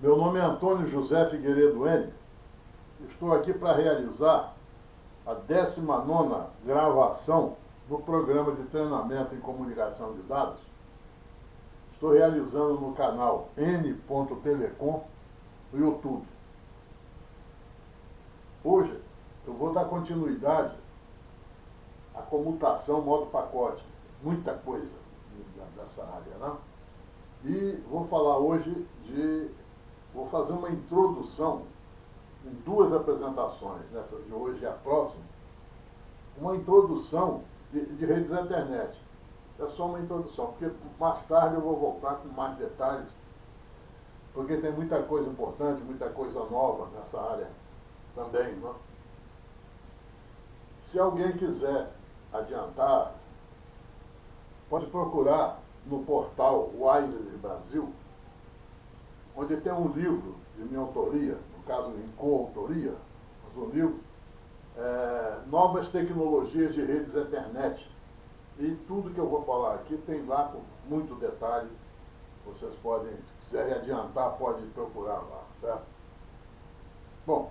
Meu nome é Antônio José Figueiredo N. Estou aqui para realizar a 19ª gravação do programa de treinamento em comunicação de dados. Estou realizando no canal n.telecom no YouTube. Hoje eu vou dar continuidade à comutação modo pacote. Muita coisa dessa área, né? E vou falar hoje vou fazer uma introdução em 2 apresentações, nessa de hoje e a próxima, uma introdução de redes da internet. É só uma introdução, porque mais tarde eu vou voltar com mais detalhes, porque tem muita coisa importante, muita coisa nova nessa área também, né? Se alguém quiser adiantar, pode procurar no portal Wireless Brasil, onde tem um livro de minha autoria, no caso em coautoria, mas um livro, Novas Tecnologias de Redes Ethernet. E tudo que eu vou falar aqui tem lá com muito detalhe. Vocês podem, se quiserem adiantar, podem procurar lá, certo? Bom,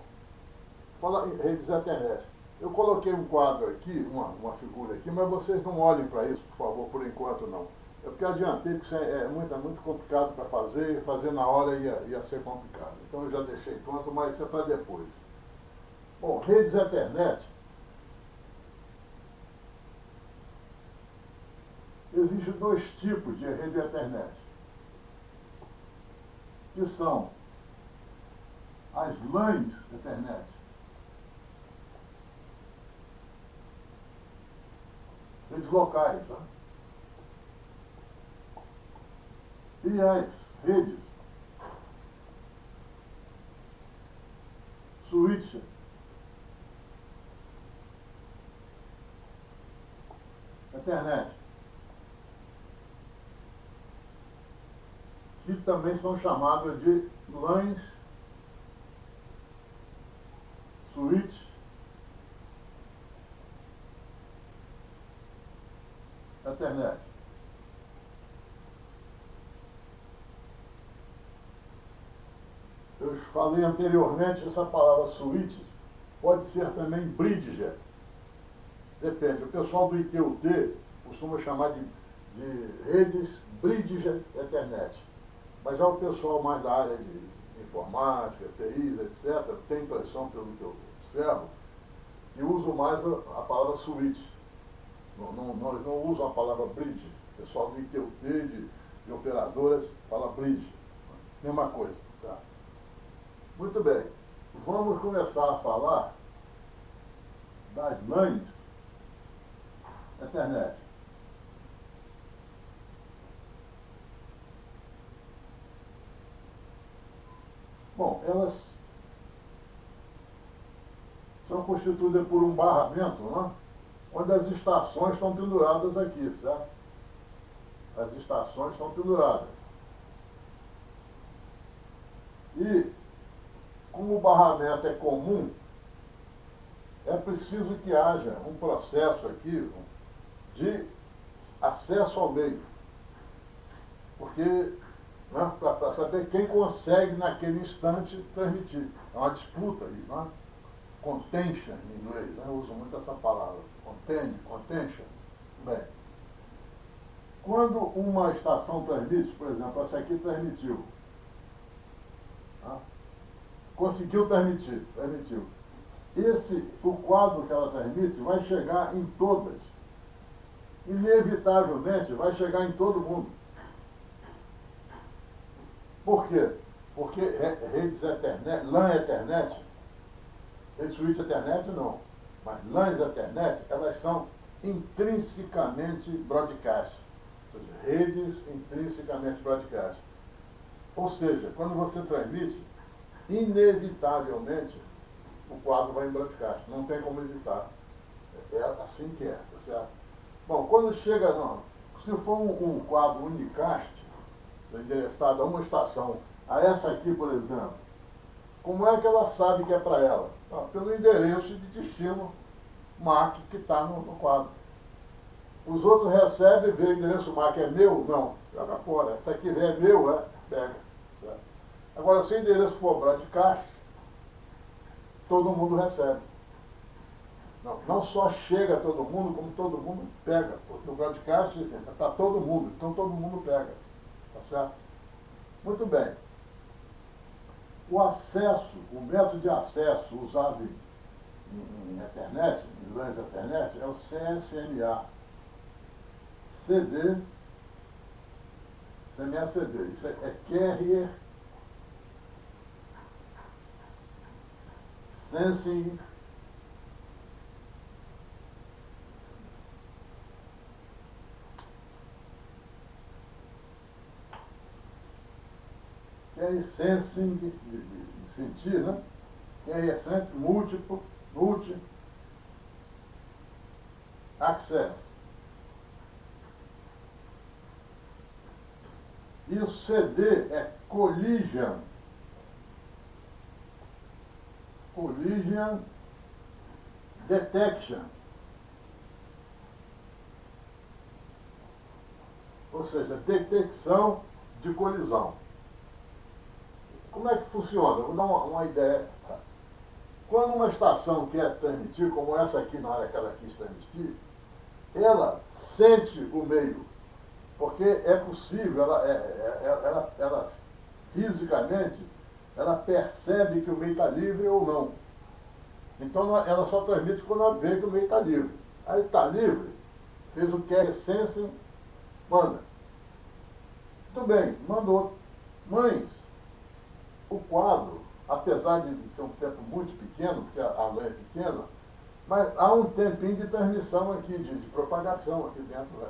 falar em redes Ethernet. Eu coloquei um quadro aqui, uma figura aqui, mas vocês não olhem para isso, por favor, por enquanto não. É porque adiantei, porque isso é muito complicado para fazer, e fazer na hora ia ser complicado. Então eu já deixei pronto, mas isso é para depois. Bom, redes Ethernet. Existem 2 tipos de rede Ethernet, que são as LANs Ethernet, redes locais, tá? E as redes switch Ethernet, que também são chamadas de LANs switch Ethernet. Eu falei anteriormente, essa palavra switch pode ser também bridge. Depende. O pessoal do ITUT costuma chamar de redes bridge Ethernet. Mas já o pessoal mais da área de informática, TIs, etc., tem impressão, pelo que eu observo, que usam mais a palavra switch. Não usam a palavra bridge. O pessoal do ITUT, de operadoras, fala bridge. Mesma coisa. Tá? Muito bem. Vamos começar a falar das LANs Ethernet. Bom, elas são constituídas por um barramento, né? Onde as estações estão penduradas aqui, certo? As estações estão penduradas. E, como o barramento é comum, é preciso que haja um processo aqui de acesso ao meio. Porque, né, para saber quem consegue naquele instante transmitir. É uma disputa aí, né? Contention em inglês, né? Eu uso muito essa palavra. Contention. Bem, quando uma estação transmite, por exemplo, essa aqui transmitiu. Tá? Conseguiu transmitiu. O quadro que ela transmite vai chegar em todas. Inevitavelmente vai chegar em todo mundo. Por quê? Porque redes Ethernet, LAN Ethernet, rede switch Ethernet não, mas LANs Ethernet, elas são intrinsecamente broadcast, ou seja, redes intrinsecamente broadcast. Ou seja, quando você transmite, inevitavelmente o quadro vai em broadcast, não tem como evitar. É assim que é, tá certo? Bom, quando chega, se for um quadro unicast, endereçado a uma estação, a essa aqui, por exemplo, como é que ela sabe que é para ela? Pelo endereço de destino MAC que está no quadro. Os outros recebem, vê o endereço MAC, é meu? Não, joga fora. Essa aqui é meu, pega. Certo? Agora, se o endereço for broadcast, todo mundo recebe. Não só chega a todo mundo, como todo mundo pega. Porque o broadcast está todo mundo, então todo mundo pega. Tá certo? Muito bem. O acesso, o método de acesso usado em internet, em lãs da internet, é o CSMA. CD, CMA CD. Isso é Carrier Sensing Sensing de sentir, né? Carrier Sensing multi access. E o CD é Collision Detection. Ou seja, detecção de colisão. Como é que funciona? Vou dar uma ideia. Quando uma estação quer transmitir, como essa aqui, na hora que ela quis transmitir, ela sente o meio, porque é possível, ela fisicamente, ela percebe que o meio está livre ou não. Então ela só transmite quando ela vê que o meio está livre. Aí está livre, fez o carrier sensing, manda. Muito bem, mandou. Mas o quadro, apesar de ser um tempo muito pequeno, porque a lã é pequena, mas há um tempinho de transmissão aqui, de propagação aqui dentro. Né?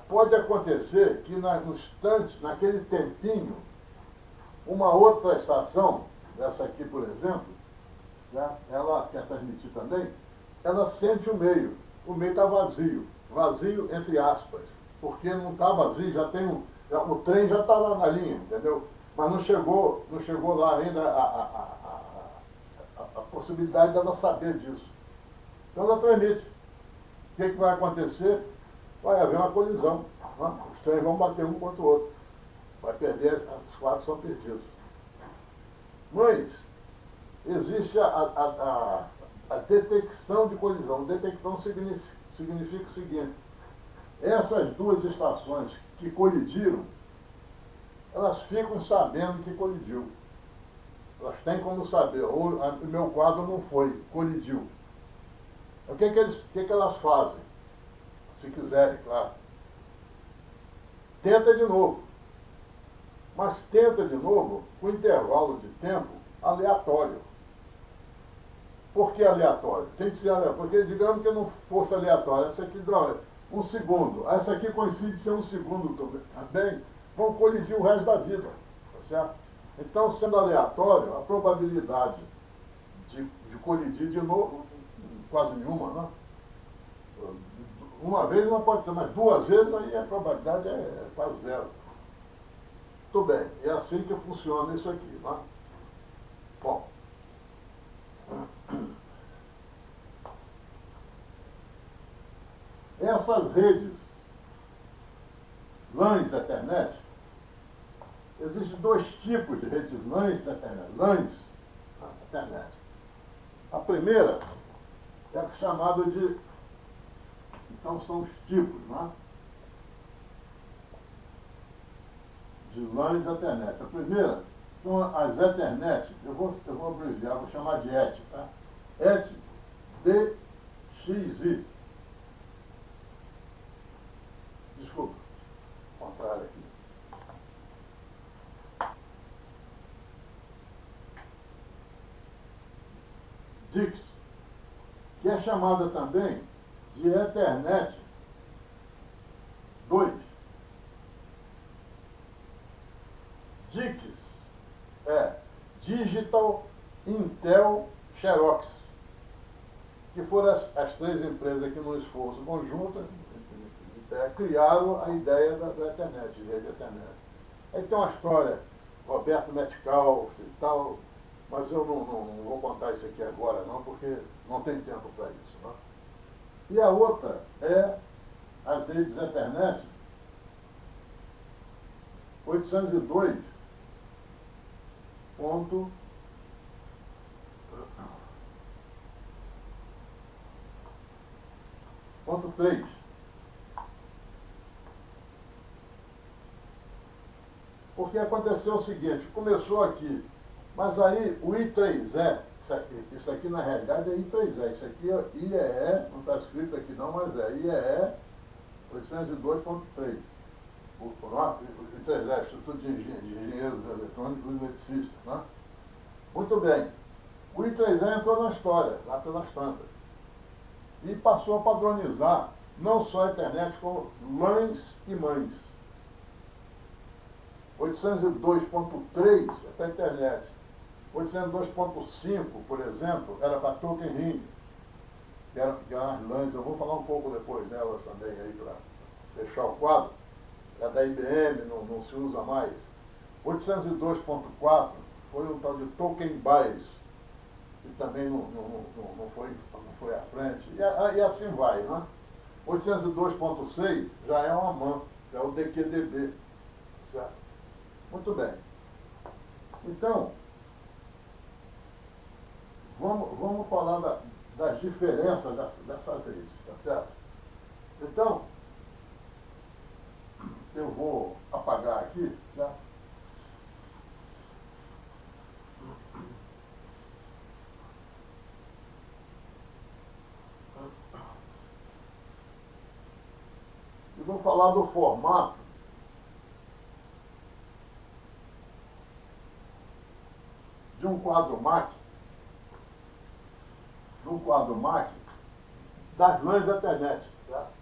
Pode acontecer que no instante, naquele tempinho, uma outra estação, essa aqui, por exemplo, né, ela quer transmitir também, ela sente o meio está vazio, vazio entre aspas, porque não está vazio, já tem o trem já está lá na linha, entendeu? Mas não chegou lá ainda a possibilidade dela saber disso. Então ela transmite. O que vai acontecer? Vai haver uma colisão. Né? Os trens vão bater um contra o outro. Vai perder, os quatro são perdidos. Mas existe a detecção de colisão. Detecção significa o seguinte: essas duas estações que colidiram, elas ficam sabendo que colidiu. Elas têm como saber, ou o meu quadro não foi, colidiu. O que elas fazem? Se quiserem, claro. Tenta de novo. Mas tenta de novo com intervalo de tempo aleatório. Por que aleatório? Tem que ser aleatório. Porque digamos que não fosse aleatório. Essa aqui dá um segundo. Essa aqui coincide ser um segundo também. Vão colidir o resto da vida. Tá certo? Então, sendo aleatório, a probabilidade de colidir de novo, quase nenhuma, né? Uma vez não pode ser, mas duas vezes aí a probabilidade é quase zero. Muito bem, é assim que funciona isso aqui, né? Bom. Essas redes, LANs da internet, existem dois tipos de redes LANs da internet. LANs da internet. A primeira é chamada de... Então são os tipos, né? De LANs da internet. A primeira são as Ethernet. Eu vou abreviar, vou chamar de ET, tá? ET, DXI. Desculpa, contrário aqui. DIX, que é chamada também de Ethernet 2. DIX é Digital Intel Xerox, que foram as três empresas que, no esforço conjunto, criaram a ideia da Ethernet, de rede Ethernet. Aí tem uma história, Roberto Metcalfe e tal, mas eu não vou contar isso aqui agora não, porque não tem tempo para isso. Não? E a outra é as redes Ethernet 802.3. Porque aconteceu o seguinte, começou aqui, mas aí o I3E, isso aqui na realidade é I3E, isso aqui é IEE, não está escrito aqui não, mas é IEE 802.3. O I3E, Instituto de Engenheiros Eletrônicos e Eletricistas, né? Muito bem. O I3E entrou na história, lá pelas tantas, e passou a padronizar não só a internet, como mães e mães. 802.3 é para a internet. 802.5, por exemplo, era para Token Ring, que eram as LANs. Eu vou falar um pouco depois delas também, aí para fechar o quadro. É da IBM, não se usa mais. 802.4 foi um tal de Token Buys, que também não foi à frente. E assim vai, né? 802.6 já é uma MAN, é o DQDB, certo? Muito bem. Então, vamos falar das diferenças dessas redes, tá certo? Então, eu vou apagar aqui, certo? E vou falar do formato de um quadro MAC, das LANs da internet, certo?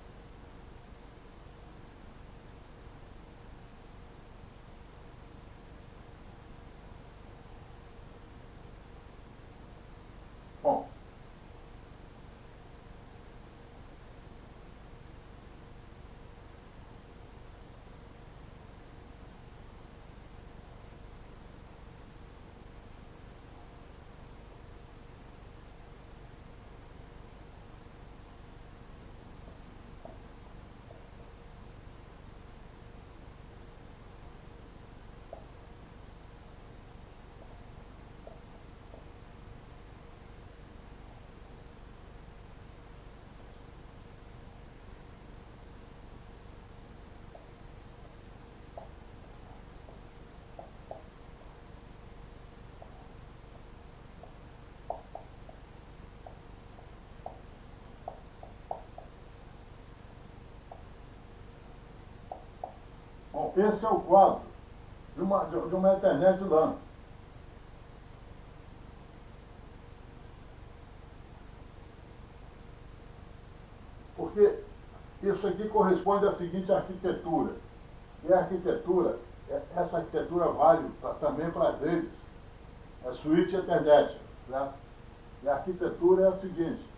Bom, esse é o quadro de uma internet LAN. Porque isso aqui corresponde à seguinte arquitetura. E a arquitetura, essa arquitetura vale também para as redes. É switch Ethernet, certo? E a arquitetura é a seguinte.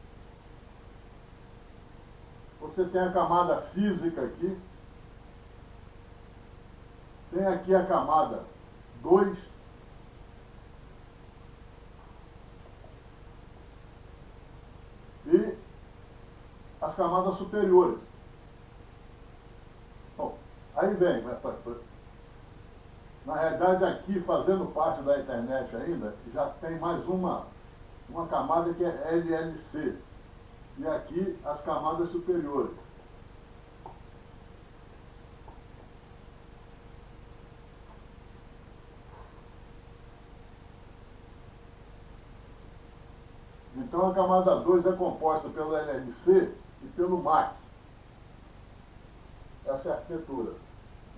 Você tem a camada física aqui, tem aqui a camada 2, e as camadas superiores. Bom, aí vem, na realidade aqui, fazendo parte da internet ainda, já tem mais uma camada que é LLC, e aqui as camadas superiores. Então a camada 2 é composta pelo LLC e pelo MAC. Essa é a arquitetura.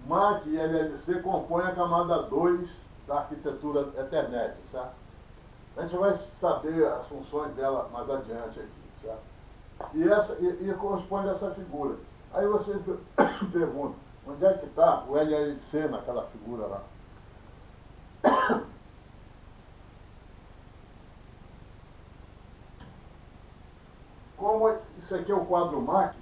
MAC e LLC compõem a camada 2 da arquitetura Ethernet, certo? A gente vai saber as funções dela mais adiante aqui, certo? E corresponde a essa figura. Aí você pergunta, onde é que está o LLC naquela figura lá? Como isso aqui é o quadro MAC,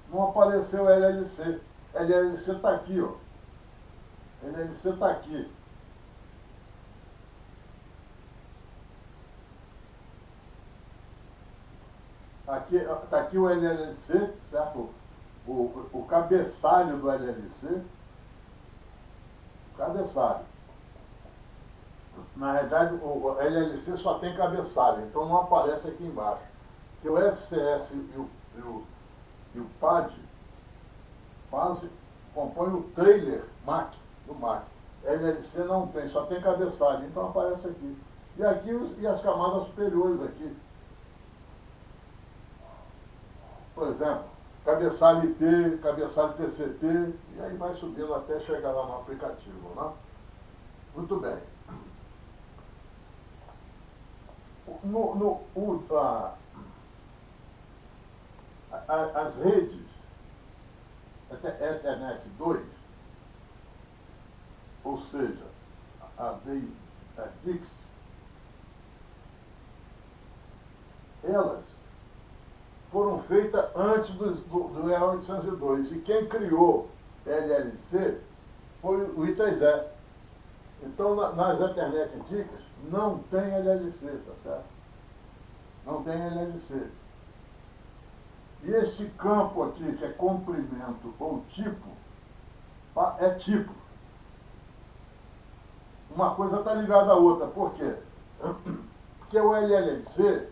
não apareceu LLC. LLC está aqui, ó. LLC está aqui. Aqui está aqui o LLC, certo? o cabeçalho do LLC, cabeçalho. Na realidade, o LLC só tem cabeçalho, então não aparece aqui embaixo. Porque o FCS e o PAD compõem o trailer MAC, do MAC. LLC não tem, só tem cabeçalho, então aparece aqui. E aqui e as camadas superiores aqui. Por exemplo, cabeçalho IP, cabeçalho TCP, e aí vai subindo até chegar lá no aplicativo, né? Muito bem. As redes Ethernet 2, ou seja, a DIX, elas foram feitas antes do E802. E quem criou LLC foi o I3E. Então, nas Ethernet antigas, não tem LLC, tá certo? Não tem LLC. E este campo aqui, que é comprimento ou tipo, é tipo. Uma coisa está ligada à outra. Por quê? Porque o LLC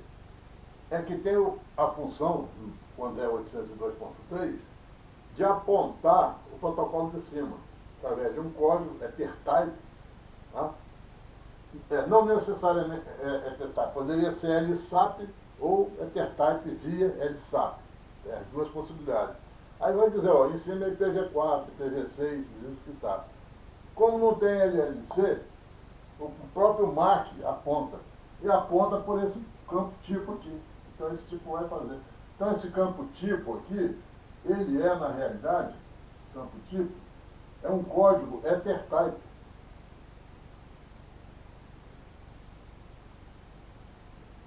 é que tem a função, quando é 802.3, de apontar o protocolo de cima, através de um código, EtherType. Tá? Não necessariamente EtherType, poderia ser LSAP ou EtherType via LSAP. As duas possibilidades. Aí vai dizer, ó, em cima é IPv4, IPv6, isso que está. Como não tem LLC, o próprio MAC aponta. E aponta por esse campo tipo aqui. Então esse tipo vai fazer. Então esse campo tipo aqui, ele é, na realidade, campo tipo, é um código EtherType.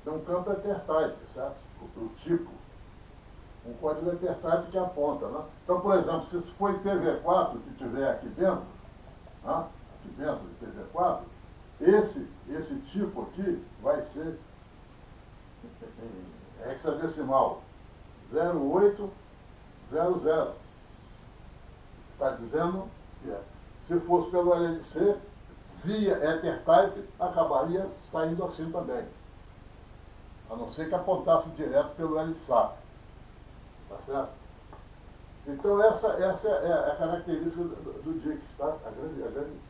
É um campo EtherType, certo? O tipo. Um código EtherType que aponta, né? Então, por exemplo, se for IPv4 que tiver aqui dentro, né? Aqui dentro do IPv4, esse tipo aqui vai ser em hexadecimal 0800. Está dizendo que se fosse pelo LLC, via EtherType, acabaria saindo assim também. A não ser que apontasse direto pelo LSAP. Tá certo? Então essa é a característica do DIX, tá? A grande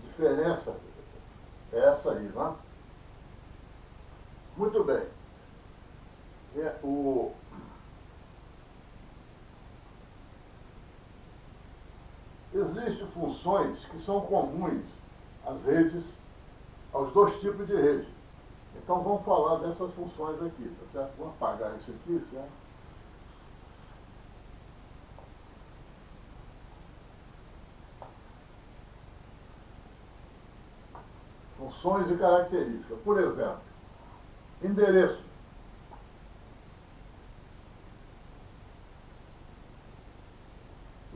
diferença é essa aí, né? Muito bem. Existem funções que são comuns às redes, aos dois tipos de rede. Então vamos falar dessas funções aqui, tá certo? Vamos apagar isso aqui, certo? Funções e características. Por exemplo, endereço.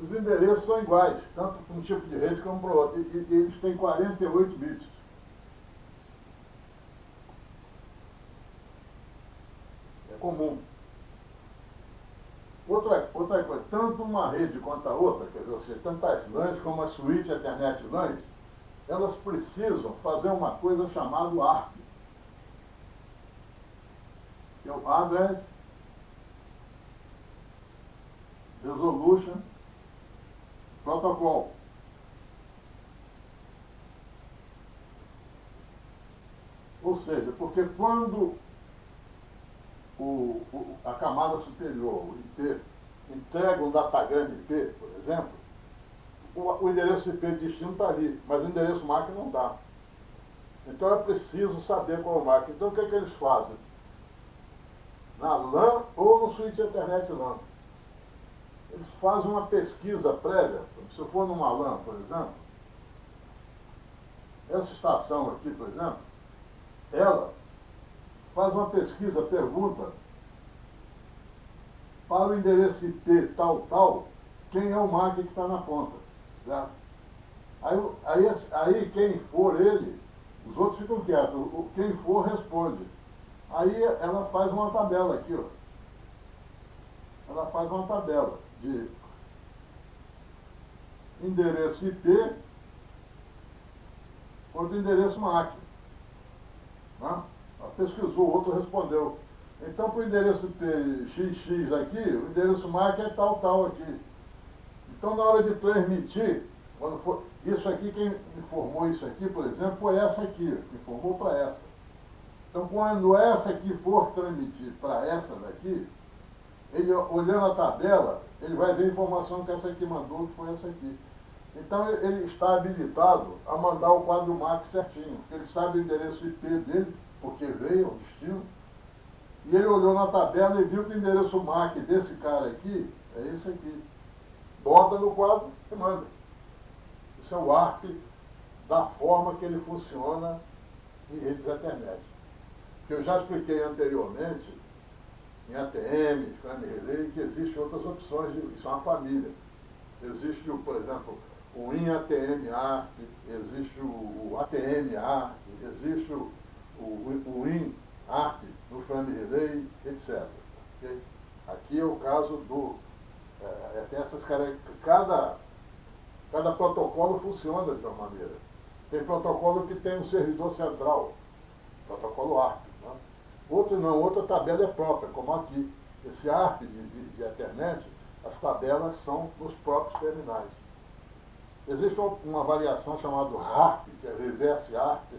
Os endereços são iguais, tanto para um tipo de rede como para o outro. E eles têm 48 bits. É comum. Outra coisa, tanto uma rede quanto a outra, quer dizer, tanto as LANs como a switch Ethernet LANs, elas precisam fazer uma coisa chamada ARP, que é o Address Resolution Protocol. Ou seja, porque quando a camada superior, o IP, entrega um datagrama IP, por exemplo, o endereço IP de destino está ali, mas o endereço MAC não está. Então é preciso saber qual é o MAC. Então o que é que eles fazem? Na LAN ou no switch Ethernet LAN. Eles fazem uma pesquisa prévia. Se eu for numa LAN, por exemplo, essa estação aqui, por exemplo, ela faz uma pesquisa, pergunta para o endereço IP tal, quem é o MAC que está na ponta. Certo? Aí quem for ele, os outros ficam quietos, quem for responde. Aí ela faz uma tabela aqui, ó. Ela faz uma tabela. de endereço IP ou de endereço MAC. Né? Ela pesquisou, o outro respondeu. Então, para o endereço IP XX aqui, o endereço MAC é tal aqui. Então, na hora de transmitir, quando for, isso aqui, quem informou isso aqui, por exemplo, foi essa aqui, que informou para essa. Então, quando essa aqui for transmitir para essa daqui, ele, olhando a tabela, ele vai ver a informação que essa aqui mandou, que foi essa aqui. Então, ele está habilitado a mandar o quadro MAC certinho, porque ele sabe o endereço IP dele, porque veio ao destino, e ele olhou na tabela e viu que o endereço MAC desse cara aqui é esse aqui. Bota no quadro e manda. Isso é o ARP da forma que ele funciona em redes Ethernet. Que eu já expliquei anteriormente, em ATM, frame relay, que existem outras opções, isso é uma família. Existe, por exemplo, o IN-ATM ARP, existe o ATM ARP, existe o IN-ARP no frame relay, etc. Okay? Aqui é o caso do... tem essas características. Cada protocolo funciona de uma maneira. Tem protocolo que tem um servidor central, protocolo ARP. Né? Outro não, outra tabela é própria, como aqui. Esse ARP de Ethernet, as tabelas são nos próprios terminais. Existe uma variação chamada RARP, que é Reverse ARP.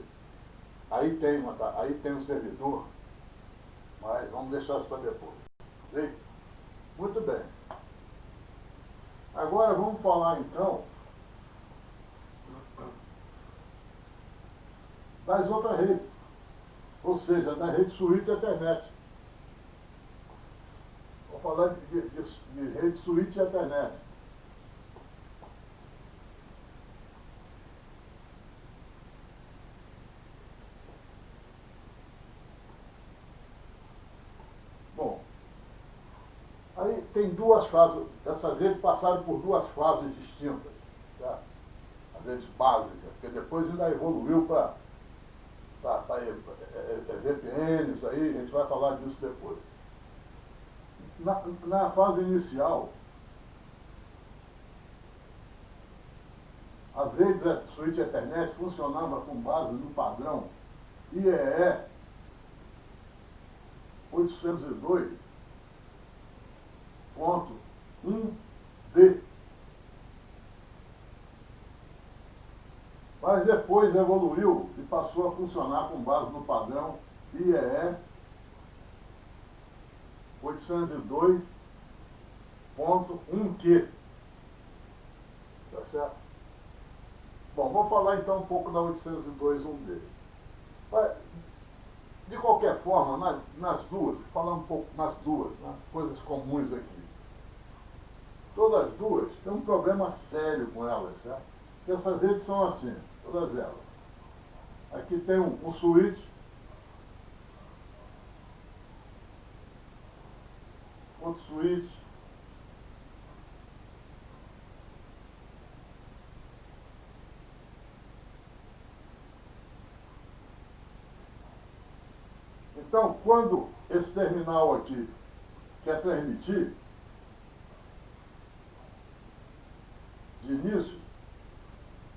Aí tem um servidor, mas vamos deixar isso para depois. Ok? Muito bem. Agora vamos falar então das outras redes, ou seja, da rede switch Ethernet. Vou falar de rede switch Ethernet. Bom, aí tem duas fases, essas redes passaram por duas fases distintas, tá? As redes básicas, porque depois ainda evoluiu para VPNs, aí a gente vai falar disso depois. Na fase inicial, as redes switch Ethernet funcionavam com base no padrão IEE 802.1D. Mas depois evoluiu e passou a funcionar com base no padrão IEE 802.1Q. Tá certo? Bom, vamos falar então um pouco da 802.1D. De qualquer forma, nas duas, vou falar um pouco nas duas, né, coisas comuns aqui. Todas as duas têm um problema sério com elas, certo? Porque essas redes são assim, todas elas. Aqui tem um switch, outro switch, então, quando esse terminal aqui quer transmitir, de início,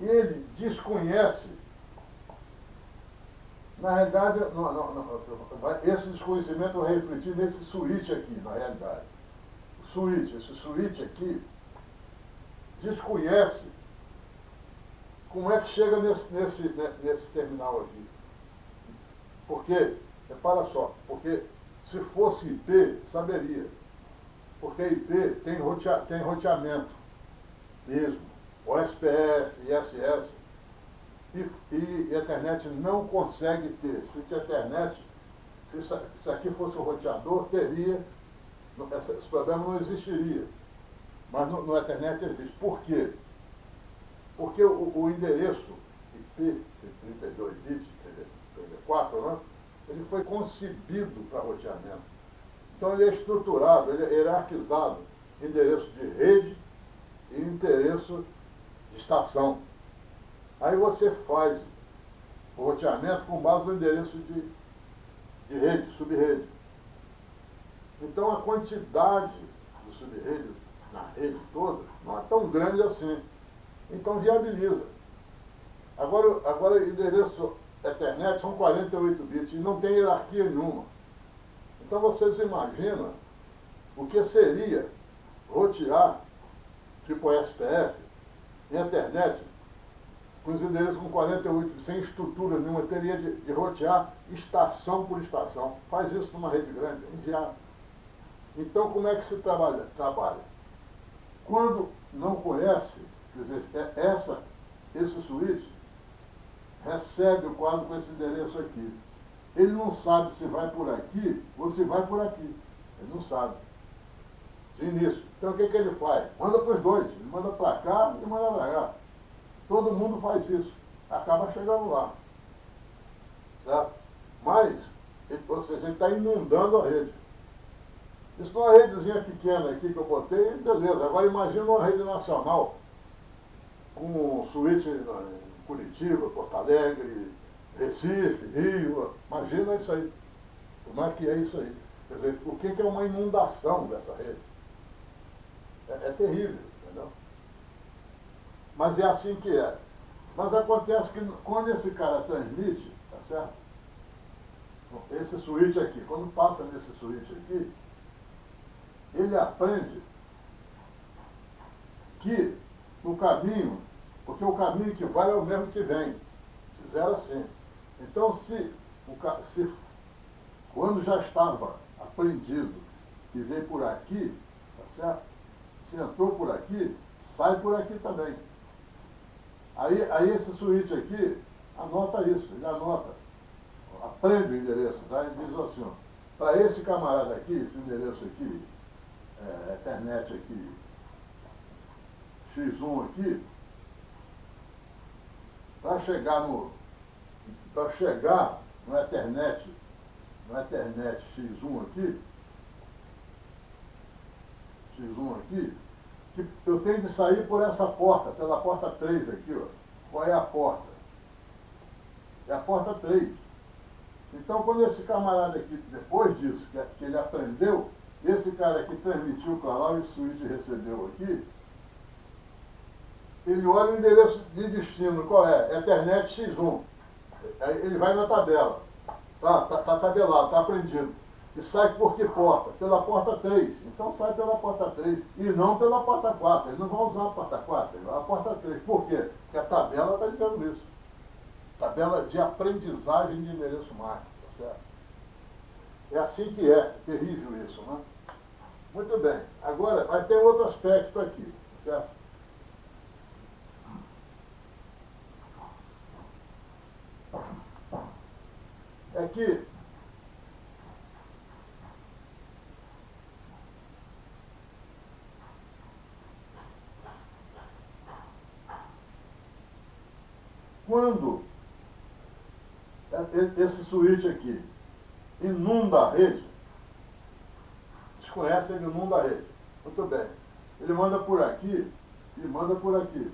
ele desconhece, na realidade, esse desconhecimento vai refletir nesse switch aqui, na realidade. Esse switch aqui, desconhece como é que chega nesse terminal aqui. Porque, repara só, porque se fosse IP, saberia. Porque IP tem roteamento mesmo. OSPF, ISS e Ethernet não consegue ter. Switch Ethernet, se isso aqui fosse o roteador, teria, esse problema não existiria. Mas no Ethernet existe. Por quê? Porque o endereço IP, 32 bits, 34, né? Ele foi concebido para roteamento. Então ele é estruturado, ele é hierarquizado, endereço de rede e endereço de estação. Aí você faz o roteamento com base no endereço de rede, subrede. Então a quantidade de subrede, na rede toda, não é tão grande assim. Então viabiliza. Agora o endereço Ethernet são 48 bits e não tem hierarquia nenhuma. Então vocês imaginam o que seria rotear, tipo SPF, em Ethernet, com os endereços com 48, sem estrutura nenhuma, teria de rotear estação por estação. Faz isso numa rede grande, é inviável. Então como é que se trabalha? Quando não conhece, quer dizer, esse switch recebe o quadro com esse endereço aqui. Ele não sabe se vai por aqui ou se vai por aqui. Ele não sabe. De início. Então o que ele faz? Manda para os dois. Ele manda para cá e manda para cá. Todo mundo faz isso. Acaba chegando lá. Certo? Mas, ou seja, ele está inundando a rede. Isso numa redezinha pequena aqui que eu botei, beleza. Agora imagina uma rede nacional com switch em Curitiba, Porto Alegre, Recife, Rio. Imagina isso aí. Como é que é isso aí? Quer dizer, o que é uma inundação dessa rede? É terrível, entendeu? Mas é assim que é. Mas acontece que quando esse cara transmite, tá certo? Esse switch aqui, quando passa nesse switch aqui, ele aprende que no caminho, porque o caminho que vai é o mesmo que vem. Fizeram assim. Então, se quando já estava aprendido e veio por aqui, tá certo? Se entrou por aqui, sai por aqui também. Aí esse switch aqui anota isso, ele anota, aprende o endereço, tá? Ele diz assim, para esse camarada aqui, esse endereço aqui, Ethernet aqui, X1 aqui, para chegar no Ethernet X1 aqui, que eu tenho de sair por essa porta, pela porta 3 aqui, ó. Qual é a porta? É a porta 3. Então, quando esse camarada aqui, depois disso, que ele aprendeu, esse cara aqui transmitiu para lá, o switch recebeu aqui, ele olha o endereço de destino, qual é? Ethernet X1. Aí ele vai na tabela. Tá tabelado, tá aprendido. E sai por que porta? Pela porta 3. Então sai pela porta 3 e não pela porta 4. Eles não vão usar a porta 4, a porta 3. Por quê? Porque a tabela está dizendo isso. Tabela de aprendizagem de endereço mágico, tá certo? É assim que é. Terrível isso, né? Muito bem. Agora, vai ter outro aspecto aqui, tá certo? É que quando esse switch aqui inunda a rede, desconhece, ele inunda a rede. Muito bem. Ele manda por aqui e manda por aqui.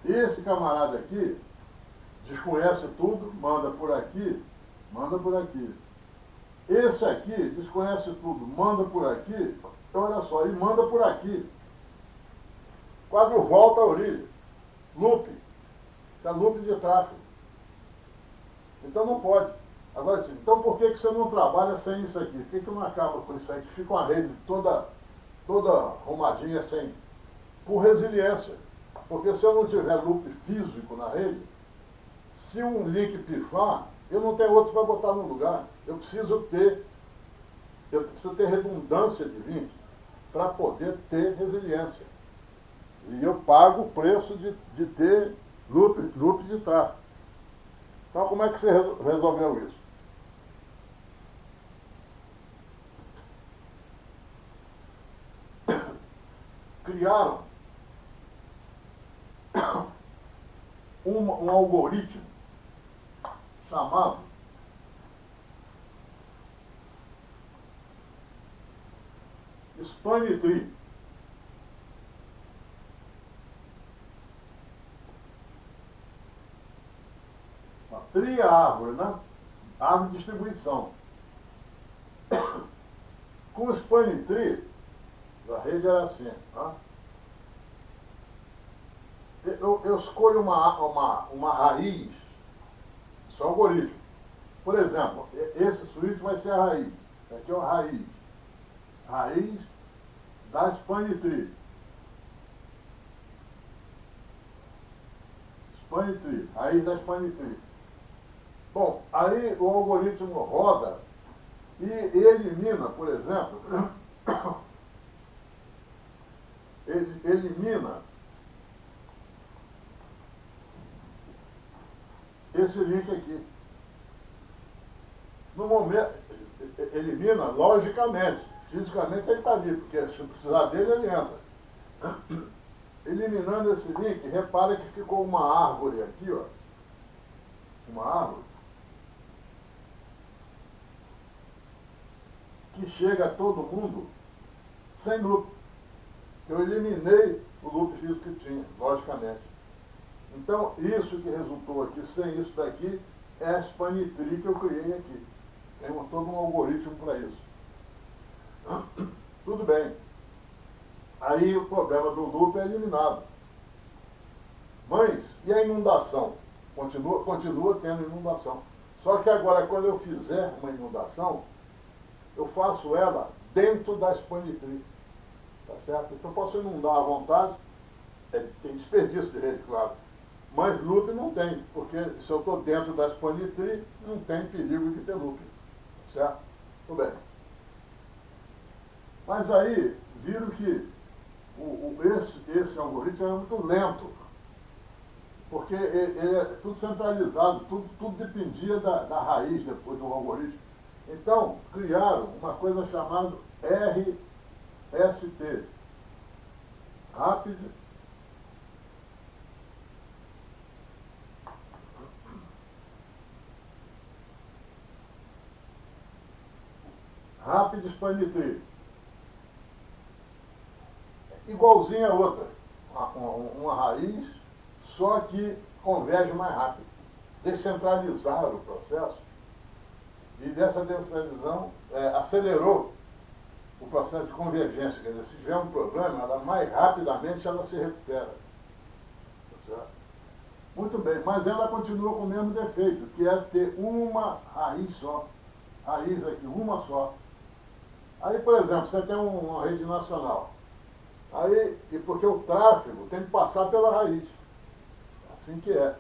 Esse camarada aqui desconhece tudo, manda por aqui, manda por aqui. Esse aqui desconhece tudo, manda por aqui, então olha só, e manda por aqui. O quadro volta à origem. Loop. Isso é loop de tráfego. Então não pode. Agora sim, então por que você não trabalha sem isso aqui? Por que não acaba com isso aí? Que fica uma rede toda arrumadinha sem. Por resiliência. Porque se eu não tiver loop físico na rede, se um link pifar, eu não tenho outro para botar no lugar. Eu preciso ter redundância de link para poder ter resiliência. E eu pago o preço de ter loop de tráfego. Então como é que você resolveu isso? Criaram um algoritmo chamado Span Tree. Tree é árvore, né? Árvore de distribuição. Com o Span Tree, A rede era assim. Tá? Eu escolho uma raiz, isso é um algoritmo. Por exemplo, esse switch vai ser a raiz. Isso aqui é uma raiz. Raiz da span tree. Span tree. Raiz da span tree. Bom, aí o algoritmo roda e elimina, por exemplo, ele elimina esse link aqui. No momento, elimina logicamente, fisicamente ele está ali, porque se precisar dele ele entra. Eliminando esse link, repara que ficou uma árvore aqui, ó. Uma árvore que chega a todo mundo sem loop. Eu eliminei o loop físico que tinha, logicamente. Então, isso que resultou aqui, sem isso daqui, é a span tree que eu criei aqui. Tem todo um algoritmo para isso. Tudo bem. Aí o problema do loop é eliminado. Mas, e a inundação? Continua tendo inundação. Só que agora, quando eu fizer uma inundação, eu faço ela dentro da span tree. Tá certo? Então, eu posso inundar à vontade. Tem desperdício de rede, claro. Mas loop não tem, porque se eu estou dentro da span tree, não tem perigo de ter loop. Tá certo? Tudo bem. Mas aí, viram que esse algoritmo é muito lento, porque ele é tudo centralizado, tudo dependia da raiz depois do algoritmo. Então, criaram uma coisa chamada RST, Rapid Span Tree. Igualzinha a outra, uma raiz, só que converge mais rápido. Descentralizaram o processo e dessa descentralização acelerou o processo de convergência. Quer dizer, se tiver um problema, ela mais rapidamente ela se recupera. Tá certo? Muito bem, mas ela continua com o mesmo defeito, que é ter uma raiz só. Raiz aqui, uma só. Aí, por exemplo, você tem uma rede nacional. Aí, e porque o tráfego tem que passar pela raiz. Assim que é.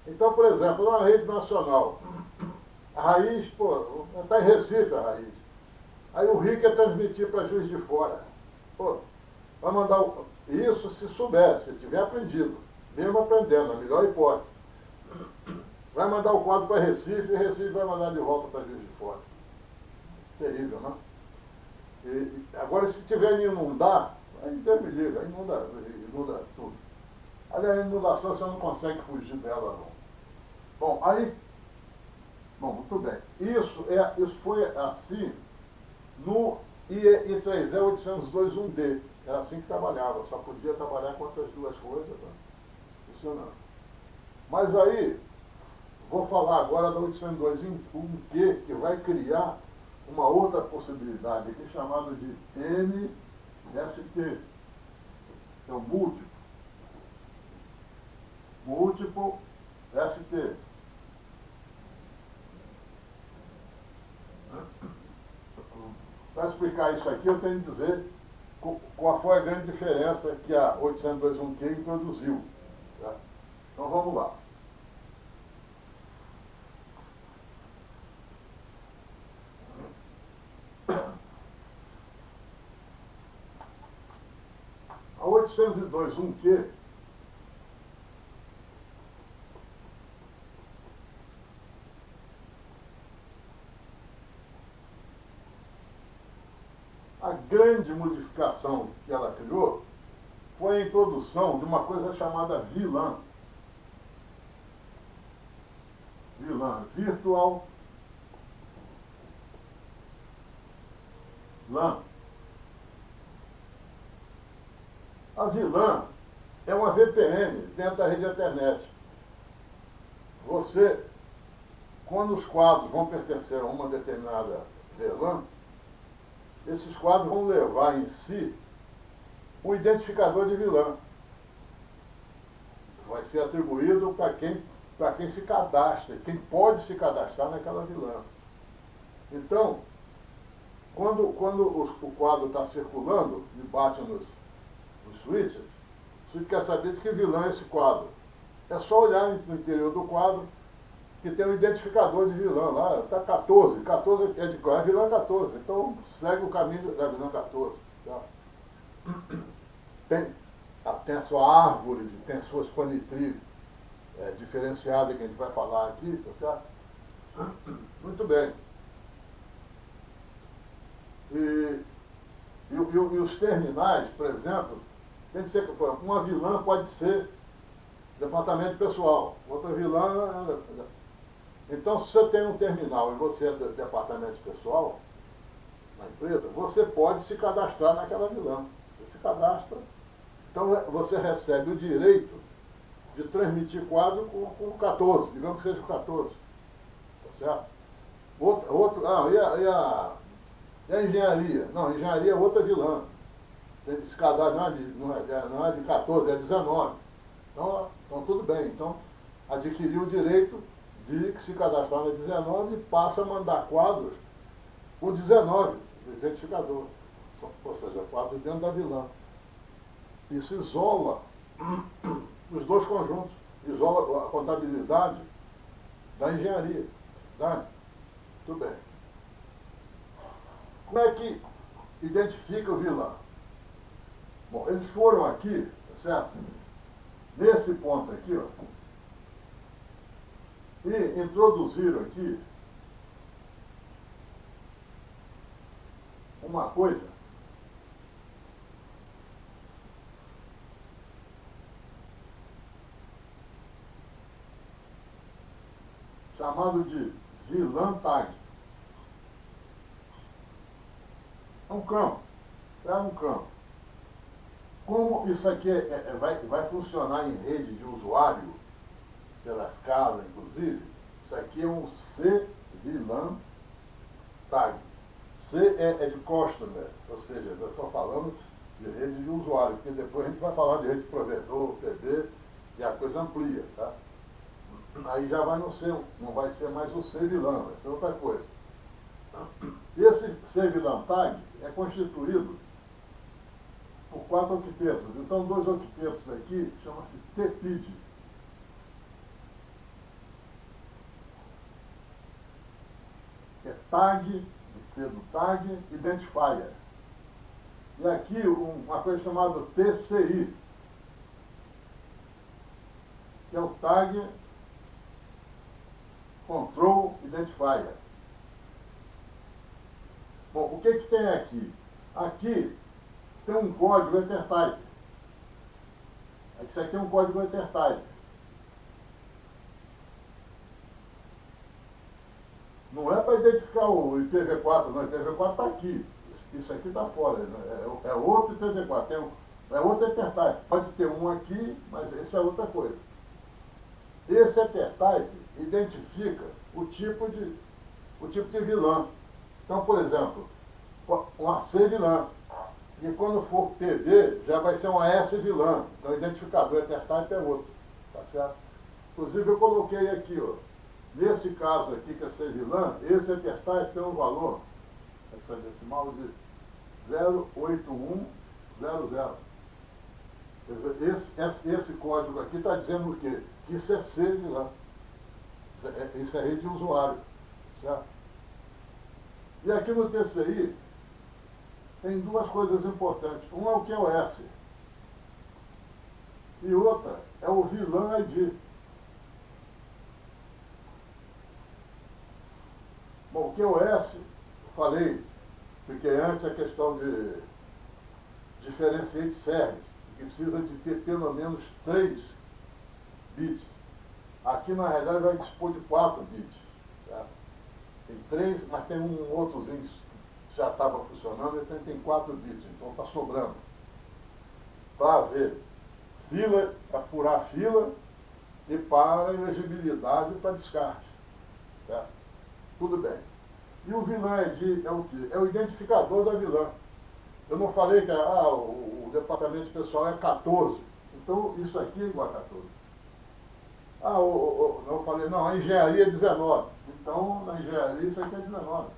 Então, por exemplo, uma rede nacional, a raiz, pô, está em Recife a raiz. Aí o RIC quer transmitir para Juiz de Fora. Pô, vai mandar isso se souber, se tiver aprendido. Mesmo aprendendo, a melhor hipótese. Vai mandar o quadro para Recife e Recife vai mandar de volta para Juiz de Fora. Terrível, não? Agora, se tiver em inundar, aí Deus me livre, aí inunda tudo. Aliás, a inundação você não consegue fugir dela, não. Bom, aí, muito bem. Isso foi assim no I3E 802.1D. Era assim que trabalhava, só podia trabalhar com essas duas coisas, né? Funcionando. Mas aí, vou falar agora da 802.1Q, que vai criar uma outra possibilidade aqui, chamada de MST. É o múltiplo ST. Para explicar isso aqui, eu tenho que dizer qual foi a grande diferença que a 802.1Q introduziu. Tá? Então vamos lá. A 802.1Q a grande modificação que ela criou foi a introdução de uma coisa chamada VLAN. VLAN, Virtual LAN. A VLAN é uma VPN dentro da rede Ethernet. Você, quando os quadros vão pertencer a uma determinada VLAN, esses quadros vão levar em si um identificador de vilã. Vai ser atribuído para quem se cadastra, quem pode se cadastrar naquela vilã. Então, quando o quadro está circulando e bate nos switches, o switch quer saber de que vilã é esse quadro. É só olhar no interior do quadro que tem um identificador de vilã lá, está 14, 14 é de qual? É vilã 14, então segue o caminho da vilã 14. Tá? Tem a sua árvore, tem as suas panitri diferenciadas que a gente vai falar aqui, tá certo? Muito bem. E os terminais, por exemplo, tem que ser, uma vilã pode ser departamento pessoal, outra vilã. Então, se você tem um terminal e você é do departamento pessoal, na empresa, você pode se cadastrar naquela vilã. Você se cadastra, então você recebe o direito de transmitir quadro com o 14, digamos que seja o 14. Tá certo? E a engenharia? Não, a engenharia é outra vilã. Esse cadastro não é de 14, é 19. Então tudo bem. Então, adquiriu o direito de se cadastrar na 19 e passa a mandar quadros com 19, o identificador. Ou seja, quadros dentro da vilã. Isso isola os dois conjuntos. Isola a contabilidade da engenharia. Tá? Tudo bem. Como é que identifica o vilã? Bom, eles foram aqui, tá certo? Nesse ponto aqui, ó, e introduziram aqui uma coisa chamado de vilã tag. É um campo. É um campo. Como isso aqui vai funcionar em rede de usuário, pela escala, inclusive, isso aqui é um C-VLAN tag. C é de customer, ou seja, eu estou falando de rede de usuário, porque depois a gente vai falar de rede de provedor, PB, e a coisa amplia, tá? Aí já vai não vai ser mais o C-VLAN, vai ser outra coisa. Esse C-VLAN tag é constituído por 4 octetos. Então, 2 octetos aqui chama-se TPID. É tag, do tag identifier. E aqui uma coisa chamada TCI, que é o tag control identifier. Bom, o que tem aqui? Aqui tem um código EtherType. Isso aqui é um código EtherType. Não é para identificar o IPv4, não. O IPv4 está aqui. Isso aqui está fora. É outro IPv4. É outro EtherType. Pode ter um aqui, mas esse é outra coisa. Esse EtherType identifica o tipo de vilã. Então, por exemplo, uma C-vilã. E quando for PV, já vai ser uma S-vilã. Então, o identificador EtherType é outro. Tá certo? Inclusive, eu coloquei aqui, ó. Nesse caso aqui, que é C-vilã, esse EtherType tem um valor, hexadecimal, de 08100. Quer dizer, esse código aqui está dizendo o quê? Que isso é C-vilã. Isso é rede de usuário. Certo? E aqui no TCI, tem duas coisas importantes. Um é o QoS. E outra é o VLAN ID. Bom, o QoS, falei, porque antes a questão de differentiate service, que precisa de ter pelo menos 3 bits. Aqui, na realidade, vai dispor de 4 bits. Tá? Tem 3, mas tem um outrozinho que já estava funcionando, então tem 4 bits, então está sobrando. Para ver fila, para furar fila e para elegibilidade para descarte. Certo? Tudo bem. E o vilã é o quê? É o identificador da vilã. Eu não falei que o departamento pessoal é 14. Então, isso aqui é igual a 14. Eu falei, não, a engenharia é 19. Então, na engenharia, isso aqui é 19.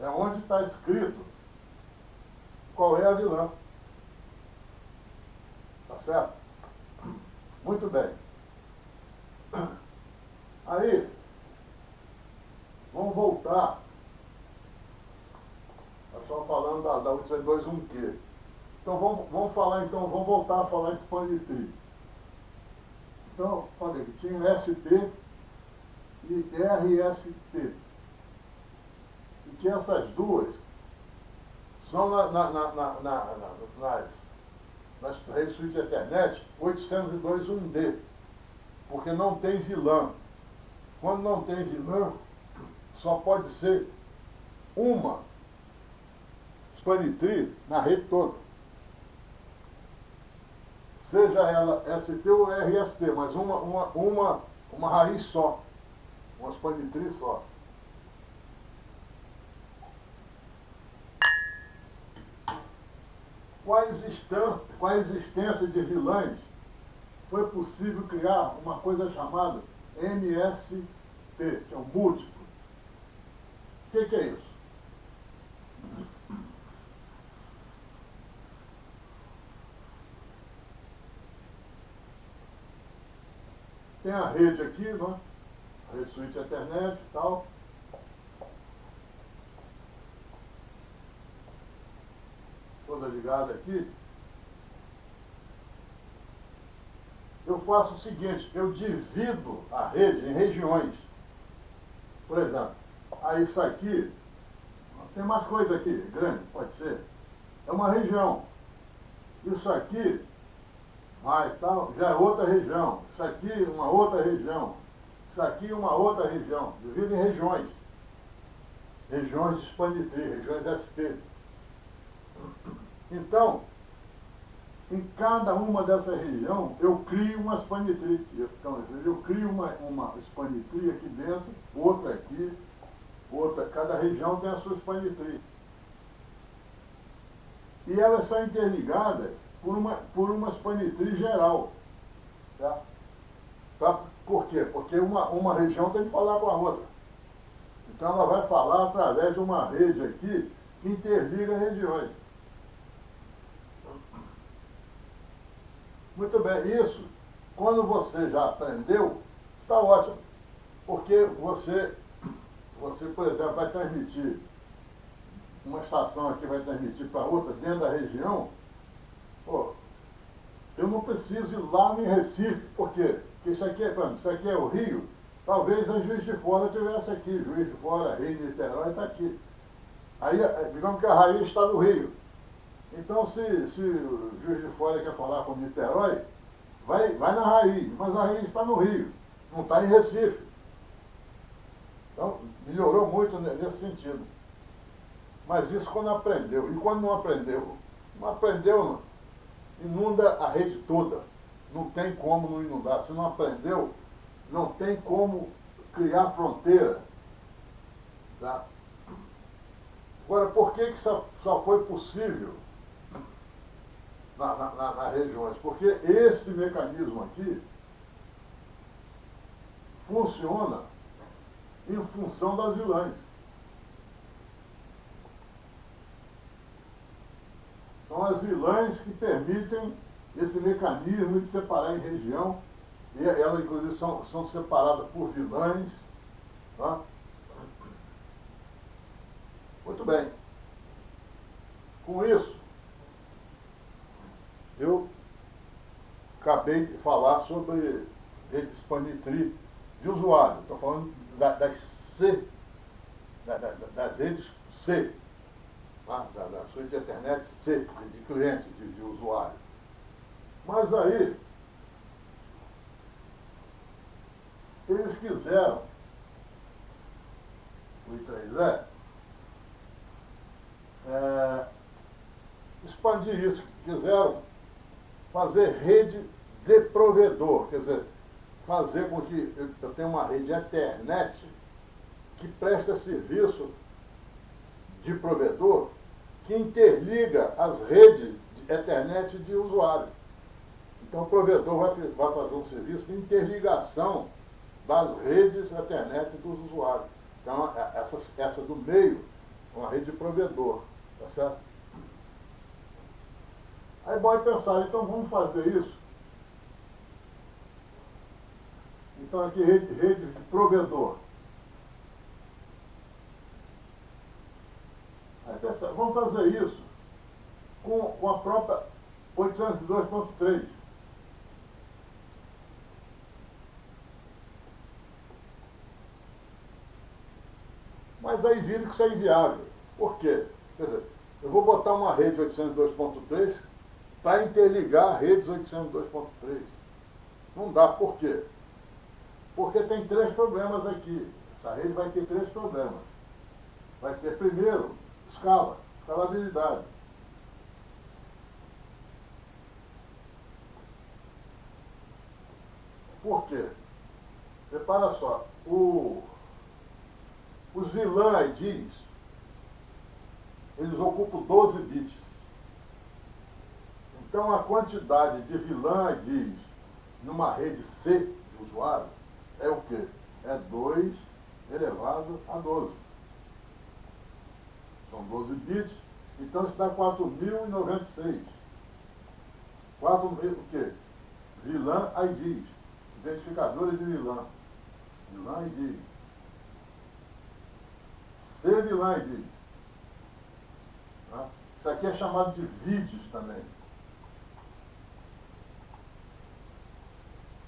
É onde está escrito qual é a vilã. Tá certo? Muito bem. Aí, vamos voltar. Nós estamos falando da 821Q. Então, vamos falar, então, vamos voltar a falar de expanditrine. Então, falei que tinha ST e RST. E que essas duas são nas redes suíte Ethernet 802.1D, porque não tem vilã. Quando não tem vilã, só pode ser uma expanditrine na rede toda. Seja ela ST ou RST, mas uma raiz só, uma expanditrine só. Com a existência de vilãs, foi possível criar uma coisa chamada MST, que é um múltiplo. O que é isso? Tem a rede aqui, né? A rede suíte Ethernet e tal. Toda ligada aqui. Eu faço o seguinte, eu divido a rede em regiões. Por exemplo, isso aqui, tem mais coisa aqui, grande, pode ser. É uma região. Isso aqui, tal, já é outra região. Isso aqui, uma outra região. Isso aqui, uma outra região. Divido em regiões. Regiões de expanditrine, regiões ST. Então, em cada uma dessa região, eu crio uma expanditrine. Então, eu crio uma expanditrine aqui dentro, outra aqui, outra. Cada região tem a sua expanditrine. E elas são interligadas por uma expanditrine geral. Certo? Por quê? Porque uma região tem que falar com a outra. Então ela vai falar através de uma rede aqui que interliga regiões. Muito bem, isso, quando você já aprendeu, está ótimo. Porque você, por exemplo, vai transmitir, uma estação aqui vai transmitir para outra dentro da região, pô, eu não preciso ir lá em Recife, por quê? Porque isso aqui é o Rio, talvez a Juiz de Fora estivesse aqui, Juiz de Fora, Rio, Niterói está aqui. Aí, digamos que a raiz está no Rio. Então, se o Juiz de Fora quer falar com Niterói, vai na raiz, mas a raiz está no Rio, não está em Recife. Então, melhorou muito nesse sentido. Mas isso quando aprendeu. E quando não aprendeu? Não aprendeu, inunda a rede toda. Não tem como não inundar. Se não aprendeu, não tem como criar fronteira. Tá? Agora, por que só foi possível nas regiões? Porque esse mecanismo aqui funciona em função das vilãs. São as vilãs que permitem esse mecanismo de separar em região. E elas, inclusive, são separadas por vilãs. Tá? Muito bem. Com isso, eu acabei de falar sobre rede expanditrine de usuário. Estou falando das redes C, tá? da suíte de internet C, de cliente, de usuário. Mas aí, eles quiseram, o I3E, expandir isso, quiseram fazer rede de provedor, quer dizer, fazer com que eu tenha uma rede Ethernet que presta serviço de provedor que interliga as redes de Ethernet de usuário. Então, o provedor vai fazer um serviço de interligação das redes Ethernet dos usuários. Então, essa do meio é uma rede de provedor, tá certo? Aí pode pensar, então vamos fazer isso. Então, aqui, rede de provedor. Aí pensa, vamos fazer isso com a própria 802.3. Mas aí vira que isso é inviável. Por quê? Quer dizer, eu vou botar uma rede 802.3 para interligar redes 802.3. Não dá. Por quê? Porque tem três problemas aqui. Essa rede vai ter três problemas. Vai ter, primeiro, escalabilidade. Por quê? Repara só, os VLAN IDs, eles ocupam 12 bits. Então, a quantidade de VLAN IDs numa rede C de usuário é o quê? É 2 elevado a 12. São 12 bits, então isso dá 4.096. 4.000 o quê? VLAN IDs, identificadores de VLAN. VLAN ID. CVLAN ID. Tá? Isso aqui é chamado de vídeos também.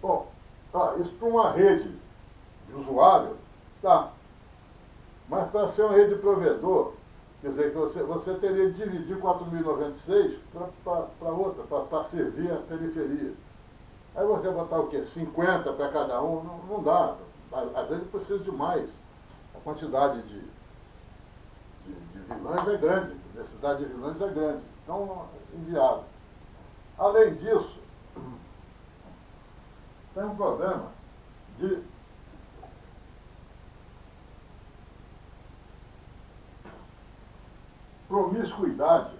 Bom, tá, isso para uma rede de usuário, tá. Mas para ser uma rede de provedor, quer dizer que você teria de dividir 4.096 para outra, para servir a periferia. Aí você vai botar o quê? 50 para cada um? Não dá. Às vezes precisa de mais. A quantidade de vilãs é grande, a necessidade de vilãs é grande. Então, inviável. Além disso, tem um problema de promiscuidade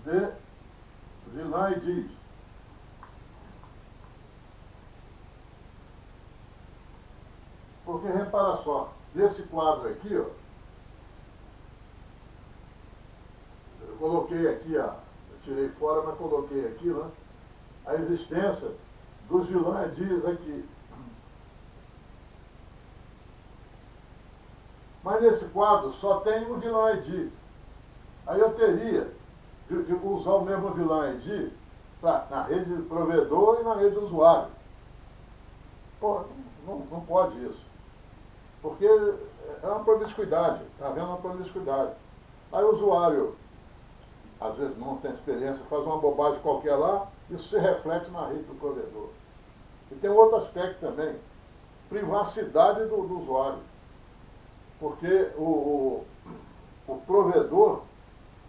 de vilã IDs. Porque repara só, nesse quadro aqui, ó, eu coloquei aqui, ó, eu tirei fora, mas coloquei aqui, né, a existência dos vilã IDs aqui. Mas nesse quadro só tem um vilã ID. Aí eu teria de usar o mesmo vilã ID na rede do provedor e na rede do usuário. Pô, não pode isso. Porque é uma promiscuidade, está havendo uma promiscuidade. Aí o usuário, às vezes não tem experiência, faz uma bobagem qualquer lá, isso se reflete na rede do provedor. E tem um outro aspecto também, privacidade do usuário. Porque o provedor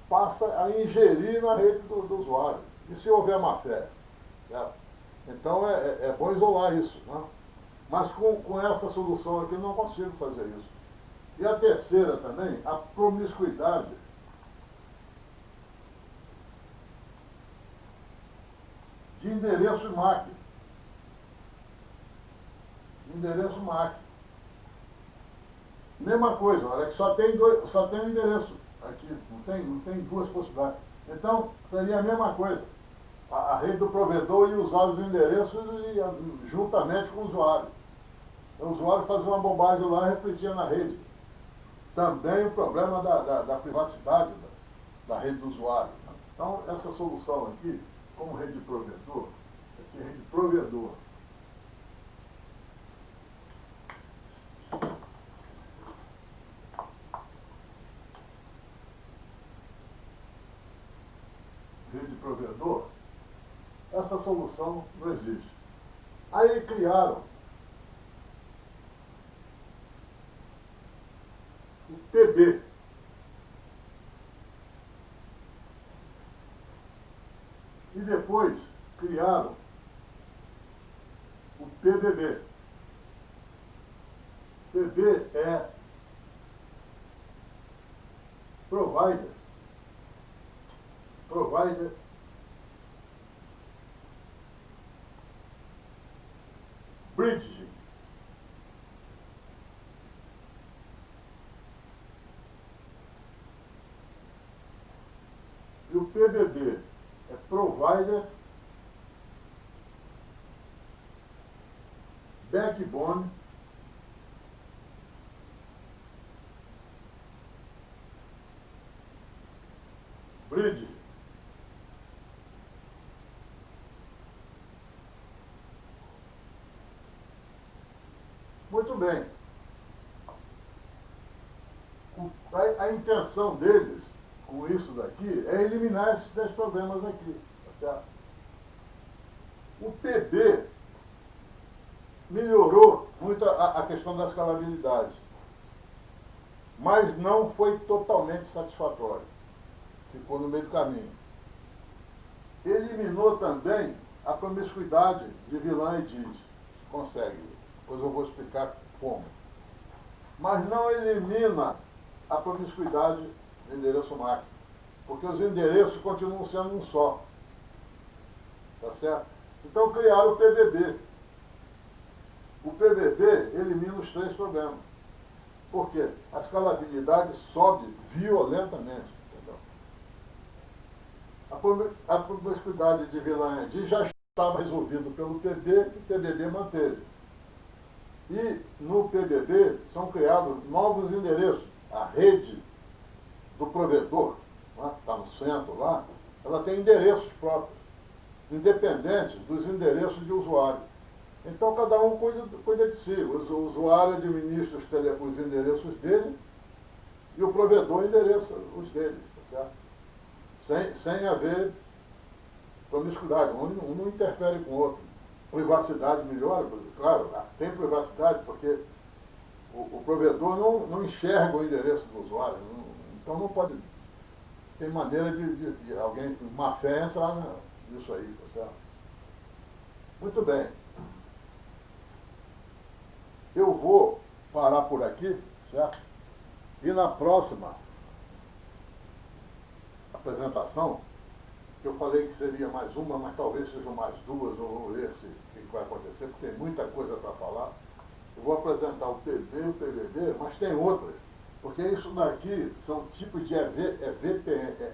passa a ingerir na rede do usuário. E se houver má fé? Certo? Então é bom isolar isso. Né? Mas com essa solução aqui eu não consigo fazer isso. E a terceira também, a promiscuidade de endereço MAC. Endereço MAC. Mesma coisa, olha que só tem um endereço aqui, não tem duas possibilidades. Então, seria a mesma coisa. A rede do provedor ia usar os endereços juntamente com o usuário. O usuário fazia uma bobagem lá e refletia na rede. Também o problema da privacidade da rede do usuário. Então, essa solução aqui, como rede de provedor, aqui é rede de provedor. Rede de provedor, essa solução não existe. Aí criaram o TB. criaram o PDB. PB é Provider Bridge. E o PDB é Provider Backbone Bridge. Muito bem. A intenção deles com isso daqui é eliminar esses 10 problemas aqui, tá certo? O PB melhorou muito a questão da escalabilidade, mas não foi totalmente satisfatório. Ficou no meio do caminho. Eliminou também a promiscuidade de vilã e diz. Consegue. Depois eu vou explicar como. Mas não elimina a promiscuidade do endereço MAC, porque os endereços continuam sendo um só. Tá certo? Então criaram o PBB. O PBB elimina os 3 problemas. Por quê? A escalabilidade sobe violentamente. A promiscuidade de vilã já estava resolvido pelo PB, que o PBB manteve. E no PBB são criados novos endereços. A rede do provedor, está no centro lá, ela tem endereços próprios, independentes dos endereços de usuário. Então cada um cuida de si. O usuário administra os endereços dele e o provedor endereça os deles, tá certo? Sem haver promiscuidade. Um não interfere com o outro. Privacidade melhora, claro, tem privacidade, porque o provedor não enxerga o endereço do usuário. Então não pode. Tem maneira de alguém com má fé entrar nisso aí, tá certo? Muito bem. Eu vou parar por aqui, certo? E na próxima apresentação, eu falei que seria mais uma, mas talvez sejam mais 2, ou vamos ver o que vai acontecer, porque tem muita coisa para falar. Eu vou apresentar o PB e o PBB, mas tem outras, porque isso daqui são tipos de VPN,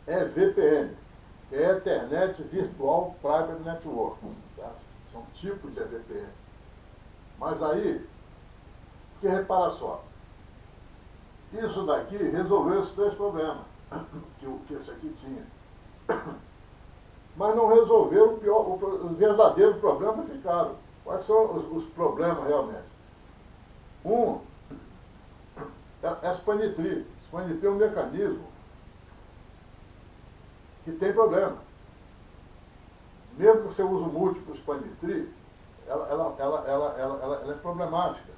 que é Ethernet Virtual Private Network. Tá? São tipos de VPN. Mas aí, porque repara só, isso daqui resolveu esses 3 problemas que esse aqui tinha. Mas não resolveram o verdadeiro problema ficaram. Quais são os problemas realmente? Um é a Spanitry. Spanitry é um mecanismo que tem problema. Mesmo que você use múltiplo Spanitry, ela é problemática.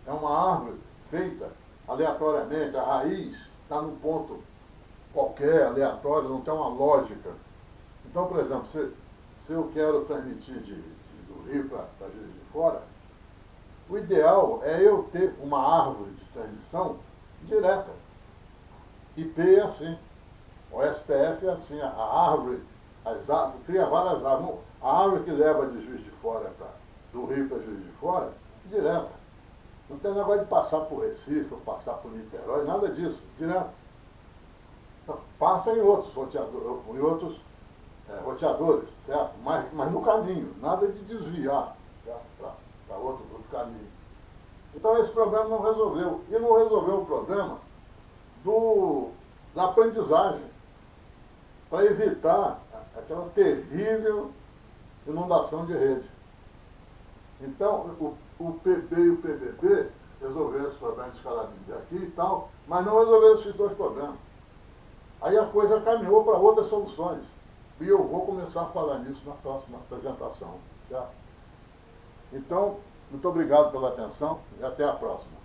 É uma árvore feita aleatoriamente, a raiz está num ponto qualquer, aleatório, não tem uma lógica. Então, por exemplo, se eu quero transmitir do Rio para Juiz de Fora, o ideal é eu ter uma árvore de transmissão direta. IP é assim, o SPF é assim, a árvore, as árvores, cria várias árvores. A árvore que leva de Juiz de Fora do Rio para Juiz de Fora, direta. Não tem negócio de passar por Recife, ou passar por Niterói, nada disso, direto. Então, passa em outros roteadores, certo? Mas no caminho, nada de desviar, certo? Para outro caminho. Então esse problema não resolveu. E não resolveu o problema da aprendizagem, para evitar aquela terrível inundação de rede. Então, o PB e o PBB resolveram esse problema de escalabilidade aqui e tal, mas não resolveram esses 2 problemas. Aí a coisa caminhou para outras soluções. E eu vou começar a falar nisso na próxima apresentação, certo? Então, muito obrigado pela atenção e até a próxima.